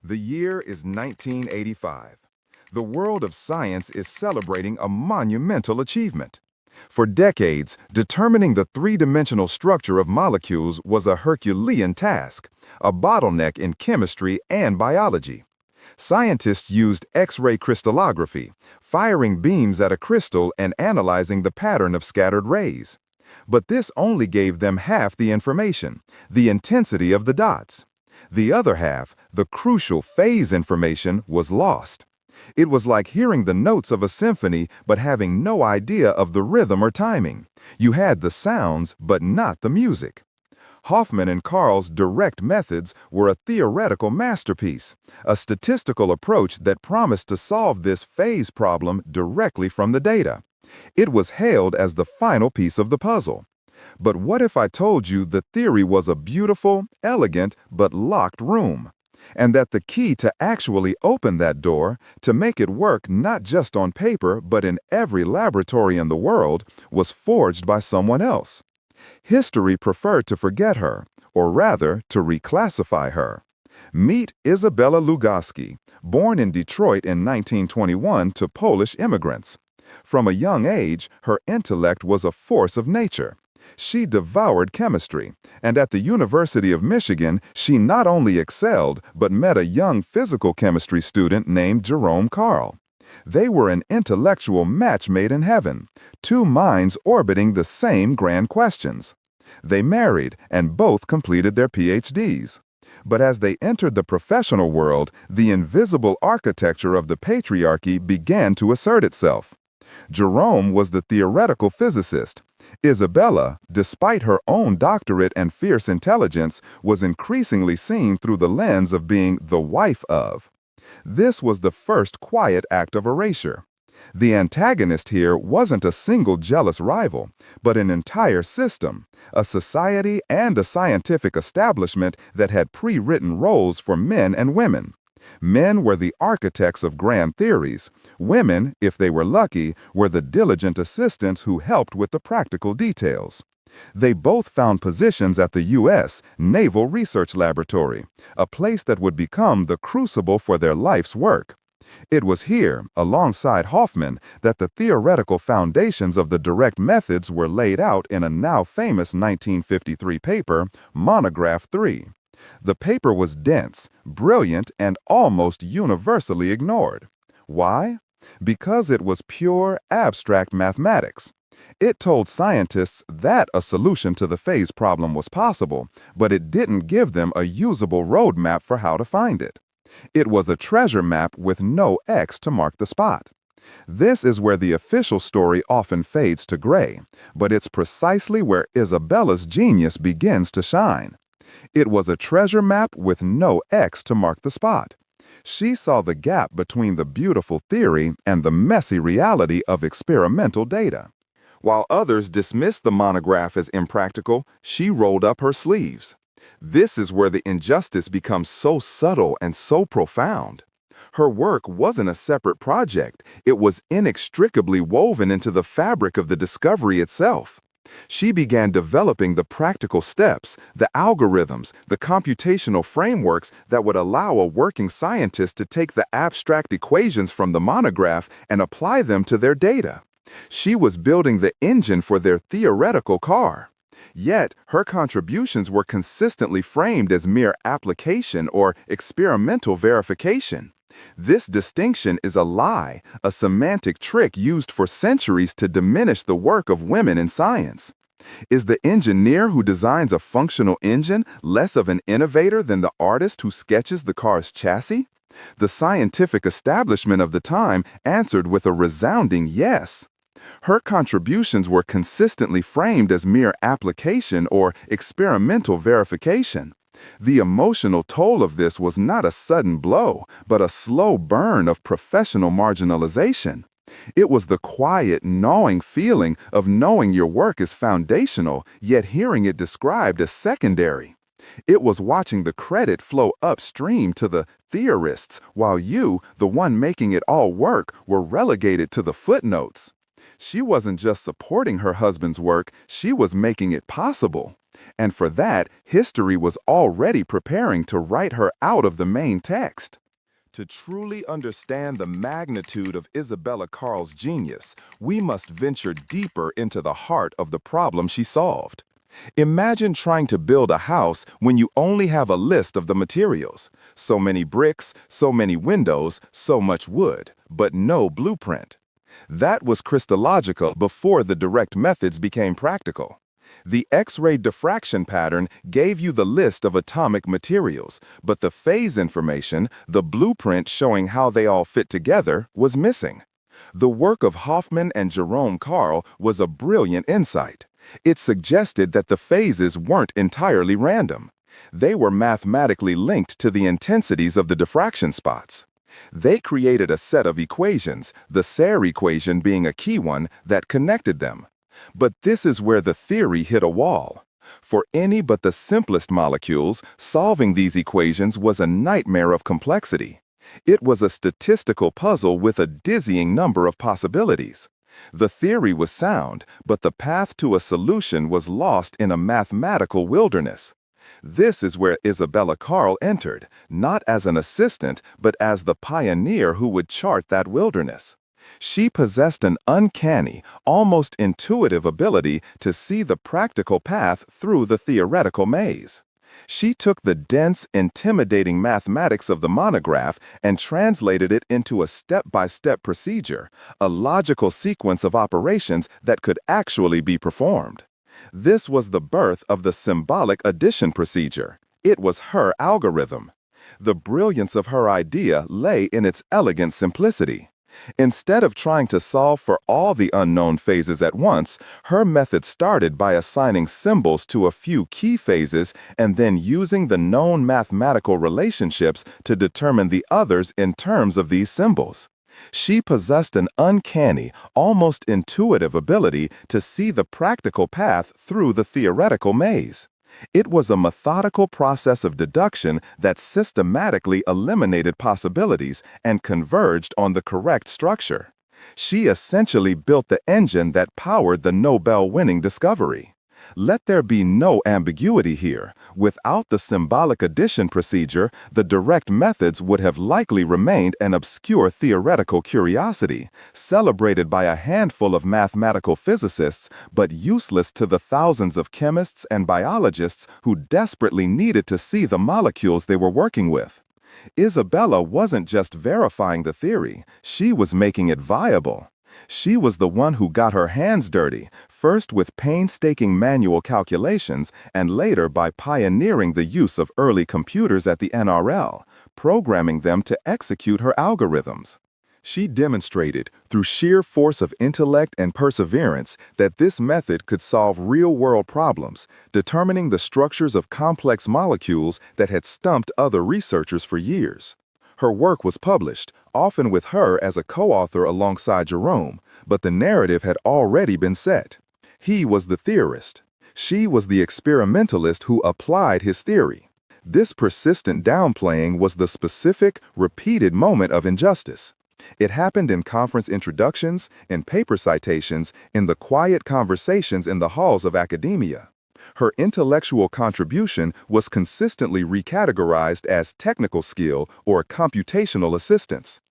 The year is 1985. The world of science is celebrating a monumental achievement. For decades, determining the three-dimensional structure of molecules was a Herculean task, a bottleneck in chemistry and biology. Scientists used X-ray crystallography, firing beams at a crystal and analyzing the pattern of scattered rays. But this only gave them half the information, the intensity of the dots. The other half, the crucial phase information, was lost. It was like hearing the notes of a symphony but having no idea of the rhythm or timing. You had the sounds but not the music. Hofmann and Karle's direct methods were a theoretical masterpiece, a statistical approach that promised to solve this phase problem directly from the data. It was hailed as the final piece of the puzzle. But what if I told you the theory was a beautiful, elegant, but locked room? And that the key to actually open that door, to make it work not just on paper but in every laboratory in the world, was forged by someone else? History preferred to forget her, or rather, to reclassify her. Meet Isabella Lugoski, born in Detroit in 1921 to Polish immigrants. From a young age, her intellect was a force of nature. She devoured chemistry, and at the University of Michigan, she not only excelled, but met a young physical chemistry student named Jerome Karle. They were an intellectual match made in heaven, two minds orbiting the same grand questions. They married, and both completed their PhDs. But as they entered the professional world, the invisible architecture of the patriarchy began to assert itself. Jerome was the theoretical physicist. Isabella, despite her own doctorate and fierce intelligence, was increasingly seen through the lens of being the wife of. This was the first quiet act of erasure. The antagonist here wasn't a single jealous rival, but an entire system, a society and a scientific establishment that had pre-written roles for men and women. Men were the architects of grand theories. Women, if they were lucky, were the diligent assistants who helped with the practical details. They both found positions at the U.S. Naval Research Laboratory, a place that would become the crucible for their life's work. It was here, alongside Hofmann, that the theoretical foundations of the direct methods were laid out in a now famous 1953 paper, Monograph 3. The paper was dense, brilliant, and almost universally ignored. Why? Because it was pure, abstract mathematics. It told scientists that a solution to the phase problem was possible, but it didn't give them a usable roadmap for how to find it. It was a treasure map with no X to mark the spot. This is where the official story often fades to gray, but it's precisely where Isabella's genius begins to shine. It was a treasure map with no X to mark the spot. She saw the gap between the beautiful theory and the messy reality of experimental data. While others dismissed the monograph as impractical, she rolled up her sleeves. This is where the injustice becomes so subtle and so profound. Her work wasn't a separate project, it was inextricably woven into the fabric of the discovery itself. She began developing the practical steps, the algorithms, the computational frameworks that would allow a working scientist to take the abstract equations from the monograph and apply them to their data. She was building the engine for their theoretical car. Yet, her contributions were consistently framed as mere application or experimental verification. This distinction is a lie, a semantic trick used for centuries to diminish the work of women in science. Is the engineer who designs a functional engine less of an innovator than the artist who sketches the car's chassis? The scientific establishment of the time answered with a resounding yes. Her contributions were consistently framed as mere application or experimental verification. The emotional toll of this was not a sudden blow, but a slow burn of professional marginalization. It was the quiet, gnawing feeling of knowing your work is foundational, yet hearing it described as secondary. It was watching the credit flow upstream to the theorists, while you, the one making it all work, were relegated to the footnotes. She wasn't just supporting her husband's work, she was making it possible. And for that, history was already preparing to write her out of the main text. To truly understand the magnitude of Isabella Karle's genius, we must venture deeper into the heart of the problem she solved. Imagine trying to build a house when you only have a list of the materials. So many bricks, so many windows, so much wood, but no blueprint. That was crystallogical before the direct methods became practical. The X-ray diffraction pattern gave you the list of atomic materials, but the phase information, the blueprint showing how they all fit together, was missing. The work of Hofmann and Jerome Karle was a brilliant insight. It suggested that the phases weren't entirely random. They were mathematically linked to the intensities of the diffraction spots. They created a set of equations, the Serre equation being a key one, that connected them. But this is where the theory hit a wall. For any but the simplest molecules, solving these equations was a nightmare of complexity. It was a statistical puzzle with a dizzying number of possibilities. The theory was sound, but the path to a solution was lost in a mathematical wilderness. This is where Isabella Karle entered, not as an assistant, but as the pioneer who would chart that wilderness. She possessed an uncanny, almost intuitive ability to see the practical path through the theoretical maze. She took the dense, intimidating mathematics of the monograph and translated it into a step-by-step procedure, a logical sequence of operations that could actually be performed. This was the birth of the symbolic addition procedure. It was her algorithm. The brilliance of her idea lay in its elegant simplicity. Instead of trying to solve for all the unknown phases at once, her method started by assigning symbols to a few key phases and then using the known mathematical relationships to determine the others in terms of these symbols. She possessed an uncanny, almost intuitive ability to see the practical path through the theoretical maze. It was a methodical process of deduction that systematically eliminated possibilities and converged on the correct structure. She essentially built the engine that powered the Nobel-winning discovery. Let there be no ambiguity here. Without the symbolic addition procedure, the direct methods would have likely remained an obscure theoretical curiosity, celebrated by a handful of mathematical physicists, but useless to the thousands of chemists and biologists who desperately needed to see the molecules they were working with. Isabella wasn't just verifying the theory, she was making it viable. She was the one who got her hands dirty, first with painstaking manual calculations and later by pioneering the use of early computers at the NRL, programming them to execute her algorithms. She demonstrated, through sheer force of intellect and perseverance, that this method could solve real-world problems, determining the structures of complex molecules that had stumped other researchers for years. Her work was published, often with her as a co-author alongside Jerome, but the narrative had already been set. He was the theorist. She was the experimentalist who applied his theory. This persistent downplaying was the specific, repeated moment of injustice. It happened in conference introductions, in paper citations, in the quiet conversations in the halls of academia. Her intellectual contribution was consistently recategorized as technical skill or computational assistance.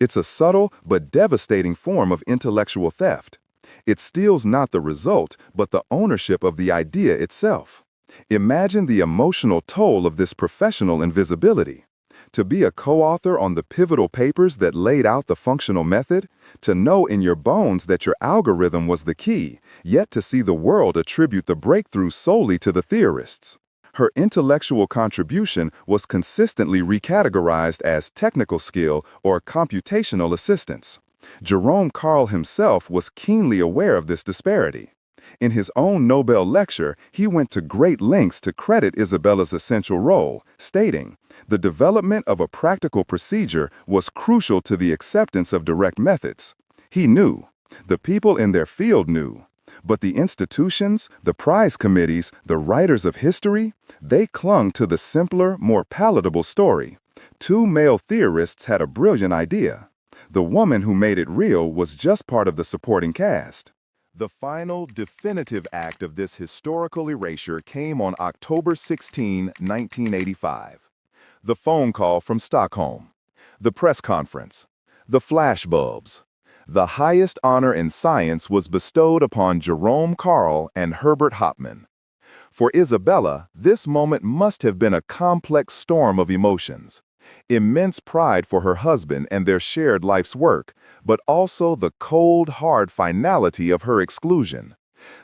It's a subtle but devastating form of intellectual theft. It steals not the result, but the ownership of the idea itself. Imagine the emotional toll of this professional invisibility. To be a co-author on the pivotal papers that laid out the functional method, to know in your bones that your algorithm was the key, yet to see the world attribute the breakthrough solely to the theorists. Her intellectual contribution was consistently recategorized as technical skill or computational assistance. Jerome Karle himself was keenly aware of this disparity. In his own Nobel lecture, he went to great lengths to credit Isabella's essential role, stating, "The development of a practical procedure was crucial to the acceptance of direct methods." He knew. The people in their field knew. But the institutions, the prize committees, the writers of history, they clung to the simpler, more palatable story. Two male theorists had a brilliant idea. The woman who made it real was just part of the supporting cast. The final, definitive act of this historical erasure came on October 16, 1985. The phone call from Stockholm, the press conference, the flashbulbs. The highest honor in science was bestowed upon Jerome Karle and Herbert Hauptmann. For Isabella, this moment must have been a complex storm of emotions. Immense pride for her husband and their shared life's work, but also the cold, hard finality of her exclusion.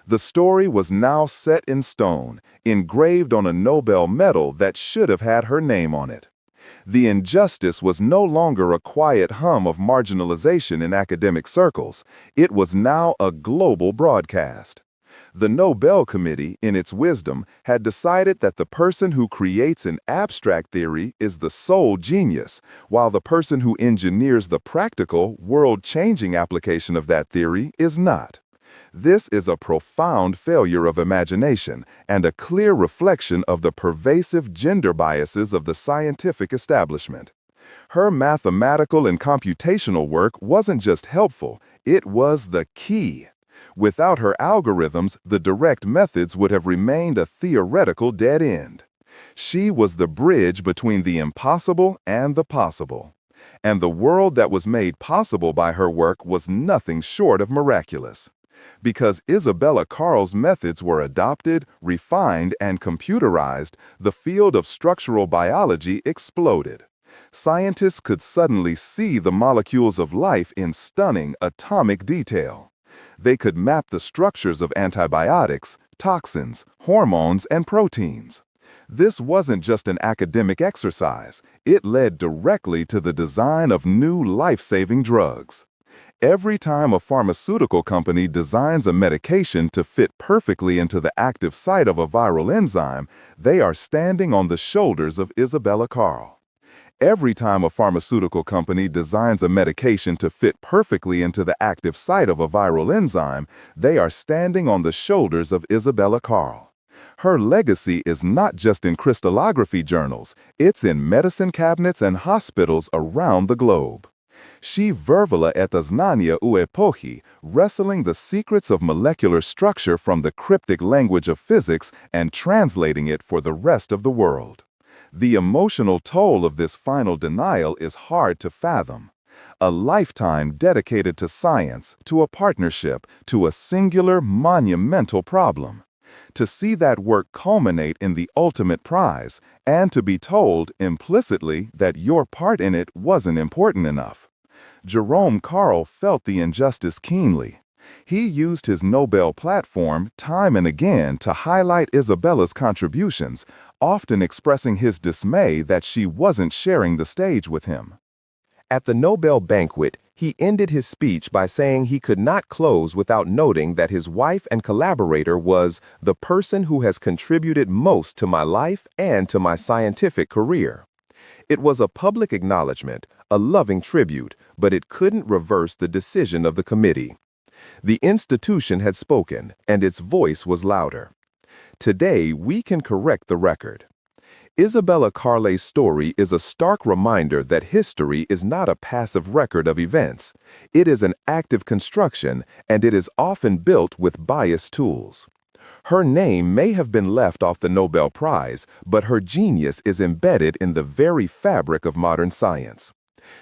The story was now set in stone, engraved on a Nobel medal that should have had her name on it. The injustice was no longer a quiet hum of marginalization in academic circles. It was now a global broadcast. The Nobel Committee, in its wisdom, had decided that the person who creates an abstract theory is the sole genius, while the person who engineers the practical, world-changing application of that theory is not. This is a profound failure of imagination and a clear reflection of the pervasive gender biases of the scientific establishment. Her mathematical and computational work wasn't just helpful, it was the key. Without her algorithms, the direct methods would have remained a theoretical dead end. She was the bridge between the impossible and the possible. And the world that was made possible by her work was nothing short of miraculous. Because Isabella Karle's methods were adopted, refined, and computerized, the field of structural biology exploded. Scientists could suddenly see the molecules of life in stunning atomic detail. They could map the structures of antibiotics, toxins, hormones, and proteins. This wasn't just an academic exercise. It led directly to the design of new life-saving drugs. Every time a pharmaceutical company designs a medication to fit perfectly into the active site of a viral enzyme, they are standing on the shoulders of Isabella Karle. Every time a pharmaceutical company designs a medication to fit perfectly into the active site of a viral enzyme, they are standing on the shoulders of Isabella Karle. Her legacy is not just in crystallography journals, it's in medicine cabinets and hospitals around the globe. She vervala et znania u epochi, wrestling the secrets of molecular structure from the cryptic language of physics and translating it for the rest of the world. The emotional toll of this final denial is hard to fathom. A lifetime dedicated to science, to a partnership, to a singular, monumental problem. To see that work culminate in the ultimate prize, and to be told, implicitly, that your part in it wasn't important enough. Jerome Karle felt the injustice keenly. He used his Nobel platform time and again to highlight Isabella's contributions, often expressing his dismay that she wasn't sharing the stage with him. At the Nobel banquet, he ended his speech by saying he could not close without noting that his wife and collaborator was the person who has contributed most to my life and to my scientific career. It was a public acknowledgement, a loving tribute, but it couldn't reverse the decision of the committee. The institution had spoken, and its voice was louder. Today, we can correct the record. Isabella Karle's story is a stark reminder that history is not a passive record of events. It is an active construction, and it is often built with biased tools. Her name may have been left off the Nobel Prize, but her genius is embedded in the very fabric of modern science.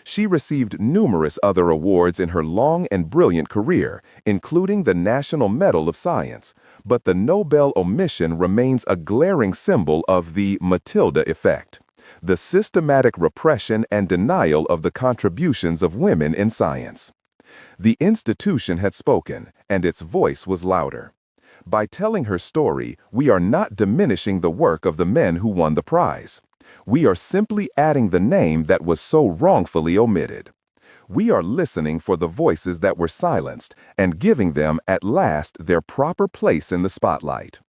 She received numerous other awards in her long and brilliant career, including the National Medal of Science, but the Nobel omission remains a glaring symbol of the Matilda effect, the systematic repression and denial of the contributions of women in science. The institution had spoken, and its voice was louder. By telling her story, we are not diminishing the work of the men who won the prize. We are simply adding the name that was so wrongfully omitted. We are listening for the voices that were silenced and giving them at last their proper place in the spotlight.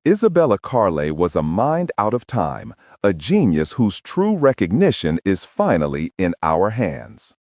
Isabella Karle was a mind out of time, a genius whose true recognition is finally in our hands.